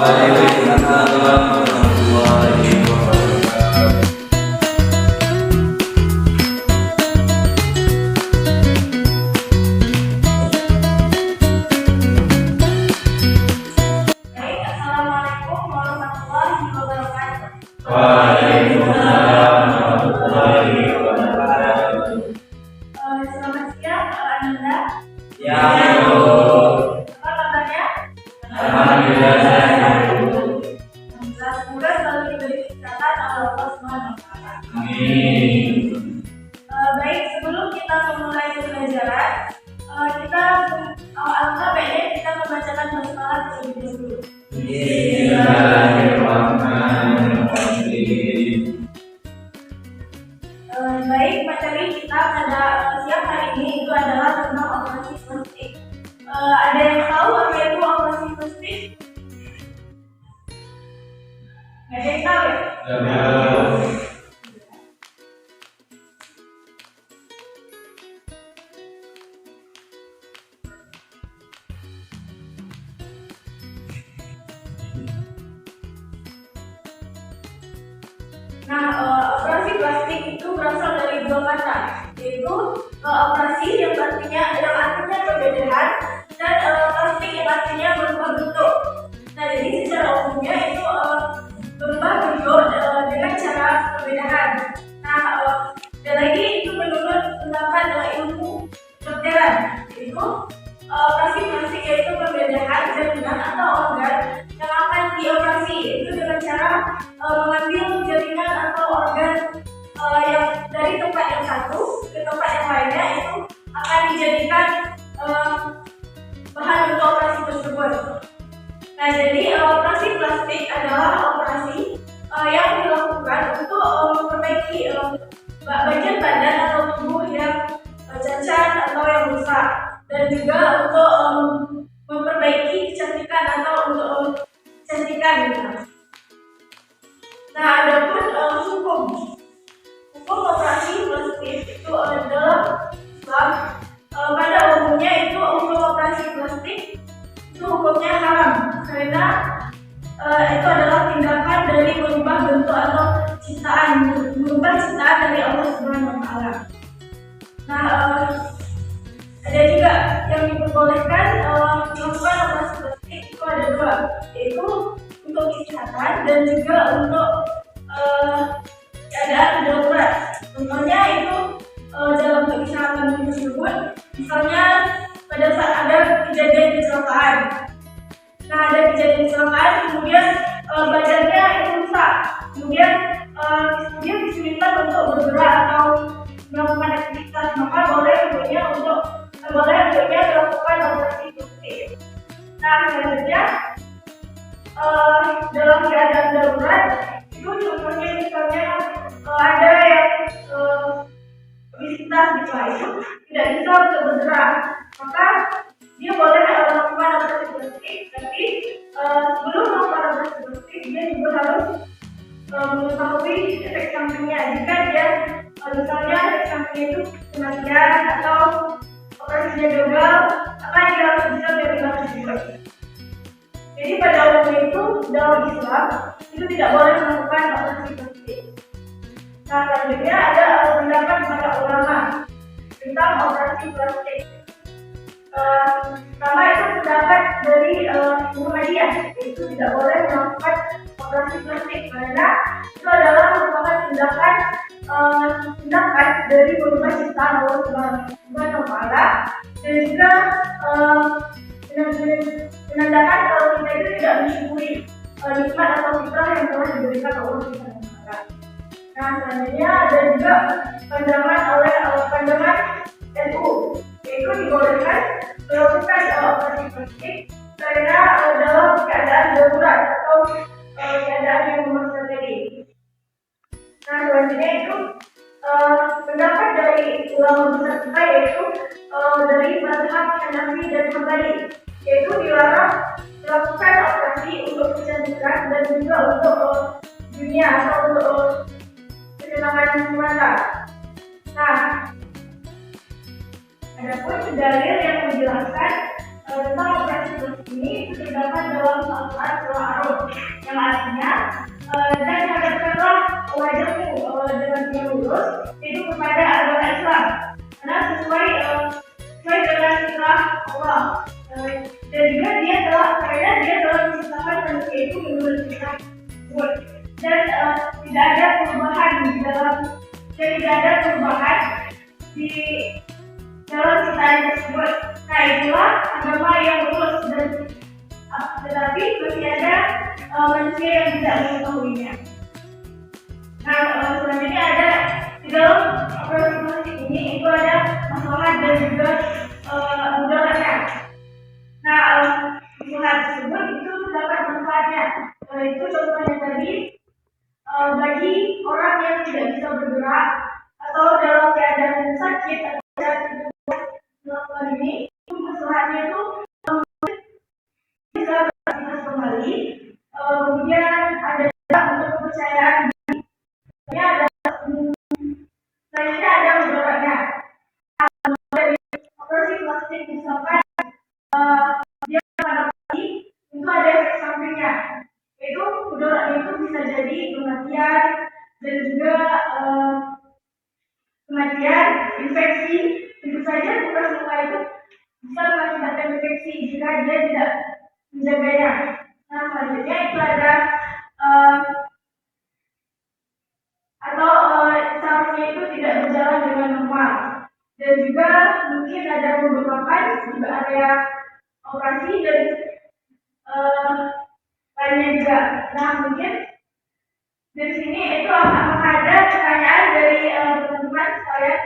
Waalaikumsalam warahmatullahi wabarakatuh. Baik, Assalamualaikum warahmatullahi wabarakatuh. Waalaikumsalam warahmatullahi wabarakatuh. Selamat siang, Ananda. Ya, Apa kabarnya? alhamdulillah sehat. Semoga selalu diberi kesehatan oleh Allah Subhanahu wa Ta'ala. Amin. Baik, sebelum kita memulai pembelajaran, kita alangkah baiknya kita membacakan basmalah terlebih dahulu. Bismillahirrahmanirrahim. Baik, materi kita pada siang hari ini itu adalah tentang operasi plastik. Ada yang tahu apa itu operasi plastik? Nggak ada yang tahu ya? Nah, operasi plastik itu berasal dari dua kata, yaitu operasi yang artinya pembedahan dan plastik yang artinya berubah bentuk. Nah, jadi secara umumnya itu berubah bentuk dengan cara pembedahan. Nah, dan lagi itu menurut pendapat ilmu kedokteran, yaitu operasi plastik yaitu pembedahan jaringan atau organ yang akan dioperasi, itu dengan cara mengambil jaringan atau organ yang dari tempat yang satu ke tempat yang lainnya, itu akan dijadikan bahan untuk operasi tersebut. Nah, jadi operasi plastik adalah operasi yang dilakukan untuk memperbaiki bagian badan atau tubuh yang cacat atau yang rusak, dan juga untuk memperbaiki kecantikan atau untuk kecantikan gitu. Nah, adapun hukum operasi plastik itu adalah Islam. Pada umumnya itu hukum operasi plastik itu hukumnya haram karena itu adalah tindakan dari merubah bentuk atau merubah ciptaan dari Allah Subhanahu wa Ta'ala. Nah, ada juga yang diperbolehkan melakukan operasi plastik itu ada dua, yaitu untuk kesehatan dan juga untuk keadaan darurat. Contohnya itu dalam kesehatan tersebut, misalnya pada saat ada kejadian kecelakaan. Nah, ada kejadian kecelakaan, kemudian badannya itu rusak, kemudian dia kesulitan untuk bergerak atau melakukan aktivitas, maka boleh untuknya melakukan operasi plastik. Nah, selanjutnya dalam keadaan darurat itu contohnya misalnya ada yang obesitas gitu, itu tidak bisa untuk bergerak, maka dia boleh melakukan operasi plastik. Tapi sebelum melakukan operasi plastik, dia juga harus mengetahui efek sampingnya. Jika dia misalnya efek sampingnya itu kematian atau operasinya gagal, maka dia harus bisa bebas juga. Jadi pada umumnya itu dalam Islam itu tidak boleh melakukan operasi plastik. Nah, selanjutnya ada pendapat para ulama tentang operasi plastik. Pertama itu pendapat dari Muhammadiyah, itu tidak boleh melakukan operasi plastik karena itu adalah merupakan tindakan dari merubah ciptaan Allah Subhanahu wa Ta'ala, dan juga menandakan kalau kita itu tidak mensyukuri nikmat atau fitrah yang telah diberikan Allah Subhanahu wa Ta'ala. Nah, selanjutnya ada juga pandangan NU, yaitu dibolehkan melakukan operasi plastik karena dalam keadaan darurat atau keadaan yang memaksa tadi. Nah, selanjutnya itu pendapat dari ulama besar kita, yaitu dari mazhab Hanafi dan Hambali, yaitu dilarang melakukan operasi untuk kecantikan dan juga untuk dunia atau untuk kesenangan mata. Nah, adapun dalil yang menjelaskan tentang operasi plastik ini terdapat dalam Al-Quran surah Ar-Rum, yang artinya dan hadapkanlah wajahmu dengan yang lurus itu kepada agama Islam, karena sesuai dengan fitrah Allah. Dan juga dia telah menciptakan manusia itu menurut fitrah tersebut, dan tidak ada perubahan di dalam ciptaan tersebut. Nah, itulah agama yang lurus, dan tetapi masih ada manusia yang tidak mengetahuinya. Nah, selanjutnya ada di dalam proses ini itu ada masalah dan juga mudaratnya. Nah, masalah tersebut itu terdapat manfaatnya. Itu contohnya tadi bagi orang yang tidak bisa bergerak atau dalam keadaan sakit atau melakukan ini, masalahnya itu bisa beraktivitas kembali. Kemudian ada untuk kepercayaan dirinya, selanjutnya ada mudaratnya. Dari operasi plastik misalkan dia pada pagi itu ada efek sampingnya, yaitu mudaratnya itu bisa jadi kematian dan juga kematian, infeksi. Tentu saja bekas luka itu bisa mengakibatkan infeksi jika dia tidak menjaganya. Nah, selanjutnya itu ada sarafnya itu tidak berjalan dengan normal, dan juga mungkin ada pembengkakan di area operasi dan lainnya juga. Nah, mungkin dari sini itu apakah ada pertanyaan dari teman-teman sekalian?